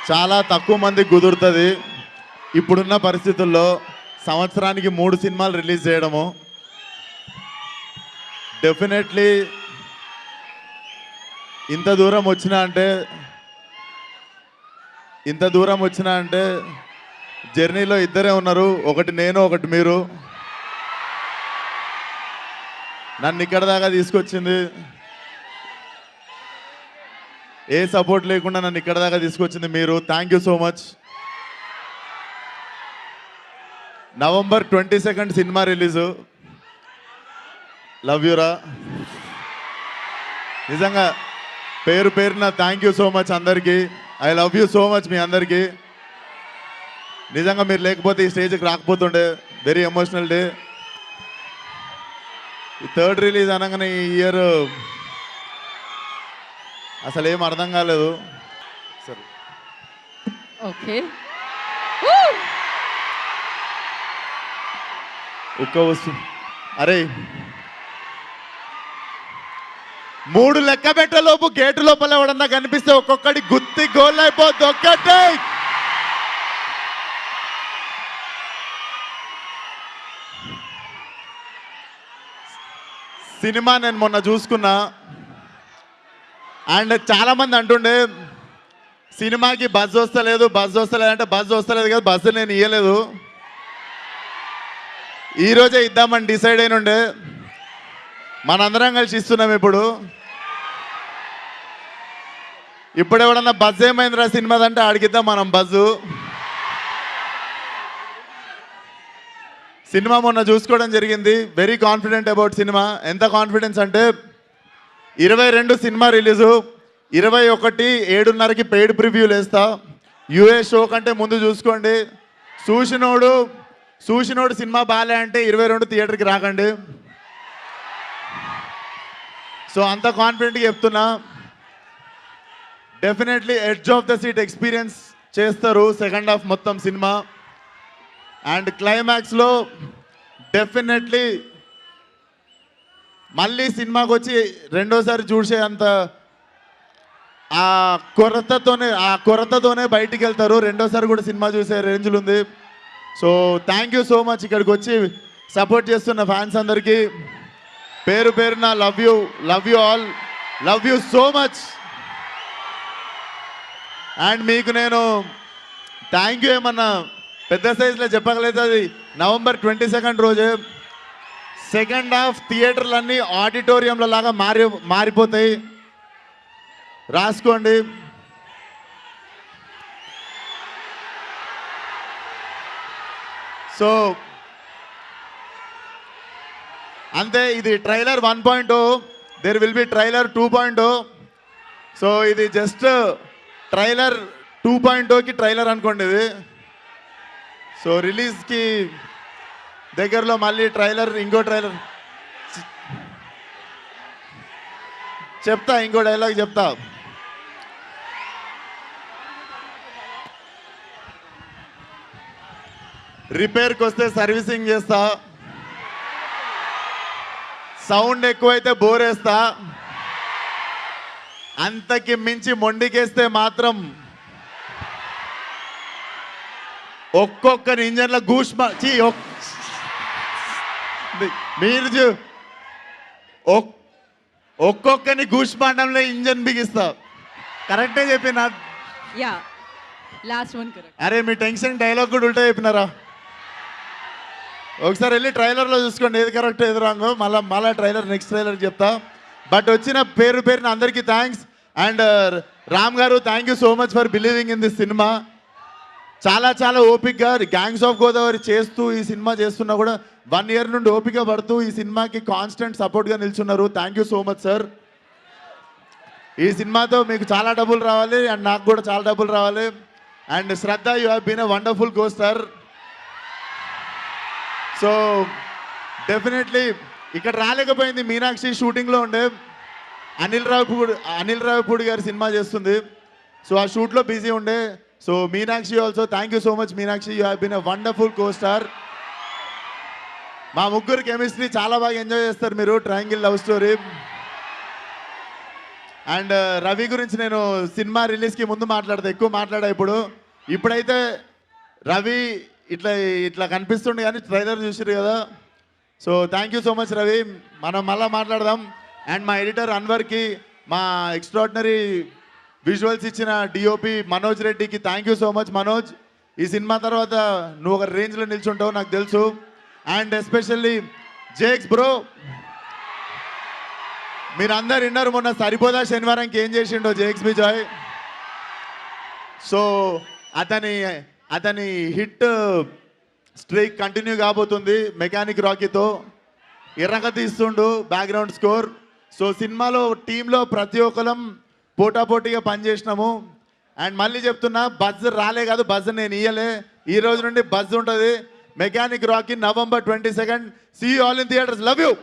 చాలా తక్కువ మందికి కుదురుతుంది. ఇప్పుడున్న పరిస్థితుల్లో సంవత్సరానికి 3 సినిమాలు రిలీజ్ చేయడము డెఫినెట్లీ ఇంత దూరం వచ్చినా అంటే జర్నీలో ఇద్దరే ఉన్నారు, ఒకటి నేను ఒకటి మీరు. నన్ను ఇక్కడ దాకా తీసుకొచ్చింది, ఏ సపోర్ట్ లేకుండా నన్ను ఇక్కడ దాకా తీసుకొచ్చింది మీరు. Thank you so much. November 22 cinema release. Love యూరా. నిజంగా పేరున థ్యాంక్ యూ సో మచ్ అందరికీ. I love you so much మీ అందరికీ. నిజంగా మీరు లేకపోతే ఈ స్టేజ్కి రాకపోతుండే. Very emotional day. ఈ థర్డ్ రిలీజ్ అనగానే ఈ ఇయర్ అసలు ఏం అర్థం కాలేదు. సరే ఓకే, ఒక్క వస్తుంది. అరే 3 లెక్క పెట్టలోపు గేటు లోపల ఎవడన్నా కనిపిస్తే ఒక్కొక్కటి గుత్తి గోల్ అయిపోద్ది. ఒక్కటే సినిమా నేను మొన్న చూసుకున్నా. అండ్ చాలా మంది అంటుండే సినిమాకి బజ్ వస్తలేదు అంటే బజ్ వస్తలేదు కదా, బజ్ నేను ఇయ్యలేదు. ఈరోజే ఇద్దామని డిసైడ్ అయినుండే. మనందరం కలిసి ఇస్తున్నాం. ఇప్పుడు ఎవడన్నా బజ్ ఏమైందిరా సినిమాదంటే అడిగిద్దాం మనం బజ్జు. సినిమా మొన్న చూసుకోవడం జరిగింది. Very confident about cinema. ఎంత కాన్ఫిడెన్స్ అంటే 22 సినిమా రిలీజు, 21 7:30కి పెయిడ్ ప్రివ్యూలు వేస్తా. యూఏ షో కంటే ముందు చూసుకోండి. చూసినోడు సినిమా బాలే అంటే 22 థియేటర్కి రాకండి. సో అంత కాన్ఫిడెంట్గా చెప్తున్నా. Definitely edge of the seat experience చేస్తారు సెకండ్ హాఫ్ మొత్తం సినిమా. అండ్ క్లైమాక్స్లో డెఫినెట్లీ మళ్ళీ సినిమాకి వచ్చి రెండోసారి చూసే అంత ఆ కొరతతోనే బయటికి వెళ్తారు. రెండోసారి కూడా సినిమా చూసే రేంజ్లు ఉంది. So thank you so much ఇక్కడికి వచ్చి సపోర్ట్ చేస్తున్న ఫ్యాన్స్ అందరికీ పేరున love you all, love you so much. And మీకు నేను థ్యాంక్ యూ ఏమన్నా పెద్ద సైజులో చెప్పగలేదు. అది November 22 రోజే సెకండ్ హాఫ్ థియేటర్లన్నీ ఆడిటోరియంల లాగా మారిపోతాయి. రాసుకోండి. సో అంతే. ఇది trailer 1.0, there will be trailer 2.0. So ఇది జస్ట్ ట్రైలర్ 2.0కి ట్రైలర్ అనుకోండి ఇది. సో రిలీజ్కి దగ్గరలో మళ్ళీ ఇంకో ట్రైలర్ చెప్తా, ఇంకో డైలాగ్ చెప్తా. రిపేర్కి వస్తే సర్వీసింగ్ చేస్తా, సౌండ్ ఎక్కువైతే బోరేస్తా, అంతకి మించి మొండికేస్తే మాత్రం ఒక్కొక్కరి ఇంజన్ల మీరు ఒక్కొక్కని గూష్మాండంలో ఇంజన్ బిగిస్తా. కరెక్టే చెప్పిన. అరే మీ టెన్షన్ డైలాగ్ కూడా ఉల్టా చెప్పినారా? ఒకసారి వెళ్ళి ట్రైలర్లో చూసుకోండి ఏది కరెక్ట్ ఏది రాంగో. మళ్ళీ నెక్స్ట్ ట్రైలర్ చెప్తా. బట్ వచ్చిన పేరున అందరికీ థ్యాంక్స్. అండ్ రామ్ గారు thank you so much for believing in this cinema. చాలా ఓపికగా గ్యాంగ్స్ ఆఫ్ గోదావరి చేస్తూ ఈ సినిమా చేస్తున్నా కూడా 1 year నుండి ఓపిక పడుతూ ఈ సినిమాకి కాన్స్టెంట్ సపోర్ట్గా నిల్చున్నారు. Thank you so much sir. ఈ సినిమాతో మీకు చాలా డబ్బులు రావాలి అండ్ నాకు కూడా చాలా డబ్బులు రావాలి. And Shraddha, you have been a wonderful co star. So definitely ఇక్కడ రాలేకపోయింది. మీనాక్షి షూటింగ్లో ఉండే. అనిల్ రావిపూడి గారి సినిమా చేస్తుంది. సో ఆ షూట్లో బిజీ ఉండే. So Meenakshi also thank you so much Meenakshi, you have been a wonderful co star. మా ముగ్గురు కెమిస్ట్రీ చాలా బాగా ఎంజాయ్ చేస్తారు మీరు. Triangle love story. And Ravi గురించి నేను సినిమా రిలీజ్కి ముందు మాట్లాడతా, ఎక్కువ మాట్లాడా. ఇప్పుడైతే రవి ఇట్లా ఇట్లా కనిపిస్తుండే కానీ ట్రైలర్ చూసారు కదా. So thank you so much Ravi. మనం మళ్ళీ మాట్లాడదాం. అండ్ మా ఎడిటర్ అన్వర్కి, మా ఎక్స్ట్రాడినరీ విజువల్స్ ఇచ్చిన డిఓపి మనోజ్ రెడ్డికి thank you so much Manoj. ఈ సినిమా తర్వాత నువ్వు ఒక రేంజ్లో నిల్చుంటావు నాకు తెలుసు. అండ్ ఎస్పెషల్లీ జేక్స్ బ్రో, మీరందరు విన్నారు మొన్న సరిపోదా శనివారంకి ఏం చేసిండో జేక్స్ విజయ్. సో అతని హిట్ స్ట్రీక్ కంటిన్యూ కాబోతుంది మెకానిక్ రాకీతో. ఎర్రగా తీస్తుండు బ్యాక్గ్రౌండ్ స్కోర్. సో సినిమాలో టీంలో ప్రతి ఒక్కరం పోటాపోటీగా పనిచేసినాము. అండ్ మళ్ళీ చెప్తున్నా, బజ్ రాలే కాదు, బజ్ నేను ఇయ్యలే. ఈ రోజు నుండి బజ్ ఉంటుంది. Mechanic Rocky November 22nd. See you all in theatres. Love you.